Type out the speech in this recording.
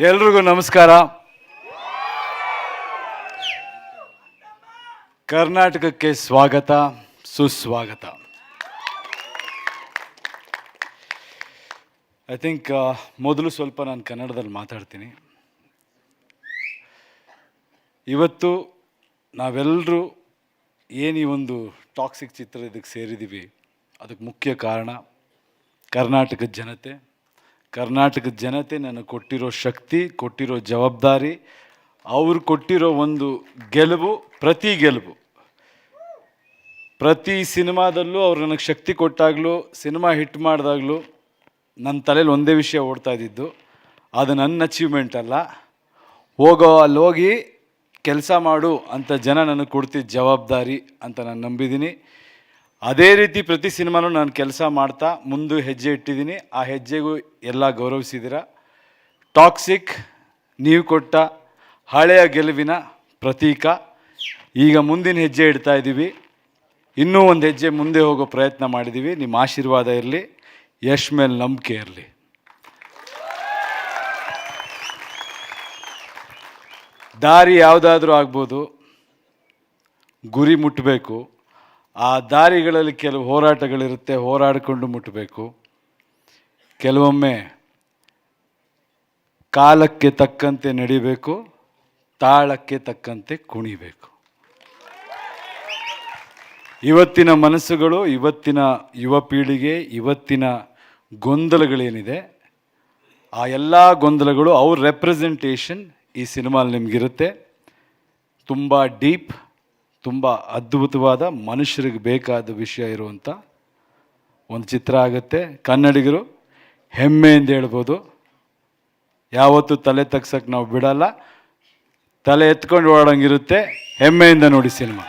ಎಲ್ರಿಗೂ ನಮಸ್ಕಾರ. ಕರ್ನಾಟಕಕ್ಕೆ ಸ್ವಾಗತ, ಸುಸ್ವಾಗತ. ಐ ಥಿಂಕ್ ಮೊದಲು ಸ್ವಲ್ಪ ನಾನು ಕನ್ನಡದಲ್ಲಿ ಮಾತಾಡ್ತೀನಿ. ಇವತ್ತು ನಾವೆಲ್ಲರೂ ಏನು ಈ ಒಂದು ಟಾಕ್ಸಿಕ್ ಚಿತ್ರ ಇದಕ್ಕೆ ಸೇರಿದ್ದೀವಿ, ಅದಕ್ಕೆ ಮುಖ್ಯ ಕಾರಣ ಕರ್ನಾಟಕದ ಜನತೆ. ಕರ್ನಾಟಕದ ಜನತೆ ನನಗೆ ಕೊಟ್ಟಿರೋ ಶಕ್ತಿ, ಕೊಟ್ಟಿರೋ ಜವಾಬ್ದಾರಿ, ಅವರು ಕೊಟ್ಟಿರೋ ಒಂದು ಗೆಲುವು, ಪ್ರತಿ ಗೆಲುವು. ಪ್ರತಿ ಸಿನಿಮಾದಲ್ಲೂ ಅವ್ರು ನನಗೆ ಶಕ್ತಿ ಕೊಟ್ಟಾಗಲೂ, ಸಿನಿಮಾ ಹಿಟ್ ಮಾಡಿದಾಗಲೂ ನನ್ನ ತಲೆಯಲ್ಲಿ ಒಂದೇ ವಿಷಯ ಓಡ್ತಾ ಇದ್ದಿದ್ದು, ಅದು ನನ್ನ ಅಚೀವ್ಮೆಂಟ್ ಅಲ್ಲ, ಅಲ್ಲಿ ಹೋಗಿ ಕೆಲಸ ಮಾಡು ಅಂತ ಜನ ನನಗೆ ಕೊಡ್ತಿದ್ದ ಜವಾಬ್ದಾರಿ ಅಂತ ನಾನು ನಂಬಿದ್ದೀನಿ. ಅದೇ ರೀತಿ ಪ್ರತಿ ಸಿನಿಮಾನೂ ನಾನು ಕೆಲಸ ಮಾಡ್ತಾ ಮುಂದೆ ಹೆಜ್ಜೆ ಇಟ್ಟಿದ್ದೀನಿ. ಆ ಹೆಜ್ಜೆಗೂ ಎಲ್ಲ ಗೌರವಿಸಿದ್ದೀರ. ಟಾಕ್ಸಿಕ್ ನೀವು ಕೊಟ್ಟ ಹಳೆಯ ಗೆಲುವಿನ ಪ್ರತೀಕ. ಈಗ ಮುಂದಿನ ಹೆಜ್ಜೆ ಇಡ್ತಾ ಇದ್ದೀವಿ. ಇನ್ನೂ ಒಂದು ಹೆಜ್ಜೆ ಮುಂದೆ ಹೋಗೋ ಪ್ರಯತ್ನ ಮಾಡಿದ್ದೀವಿ. ನಿಮ್ಮ ಆಶೀರ್ವಾದ ಇರಲಿ, ಯಶ್ ಮೇಲೆ ನಂಬಿಕೆ ಇರಲಿ. ದಾರಿ ಯಾವುದಾದ್ರೂ ಆಗ್ಬೋದು, ಗುರಿ ಮುಟ್ಟಬೇಕು. ಆ ದಾರಿಗಳಲ್ಲಿ ಕೆಲವು ಹೋರಾಟಗಳಿರುತ್ತೆ, ಹೋರಾಡಿಕೊಂಡು ಮುಟ್ಟಬೇಕು. ಕೆಲವೊಮ್ಮೆ ಕಾಲಕ್ಕೆ ತಕ್ಕಂತೆ ನಡಿಬೇಕು, ತಾಳಕ್ಕೆ ತಕ್ಕಂತೆ ಕುಣಿಬೇಕು. ಇವತ್ತಿನ ಮನಸ್ಸುಗಳು, ಇವತ್ತಿನ ಯುವ ಪೀಳಿಗೆ, ಇವತ್ತಿನ ಗೊಂದಲಗಳೇನಿದೆ, ಆ ಎಲ್ಲ ಗೊಂದಲಗಳು ಅವ್ರ ರೆಪ್ರೆಸೆಂಟೇಷನ್ ಈ ಸಿನಿಮಾಲ್ಲಿ ನಿಮಗಿರುತ್ತೆ. ತುಂಬ ಡೀಪ್, ತುಂಬ ಅದ್ಭುತವಾದ, ಮನುಷ್ಯರಿಗೆ ಬೇಕಾದ ವಿಷಯ ಇರುವಂಥ ಒಂದು ಚಿತ್ರ ಆಗುತ್ತೆ. ಕನ್ನಡಿಗರು ಹೆಮ್ಮೆಯಿಂದ ಹೇಳ್ಬೋದು. ಯಾವತ್ತೂ ತಲೆ ತಗ್ಸಕ್ಕೆ ನಾವು ಬಿಡಲ್ಲ. ತಲೆ ಎತ್ಕೊಂಡು ಓಡೋಂಗಿರುತ್ತೆ. ಹೆಮ್ಮೆಯಿಂದ ನೋಡಿ ಸಿನಿಮಾ.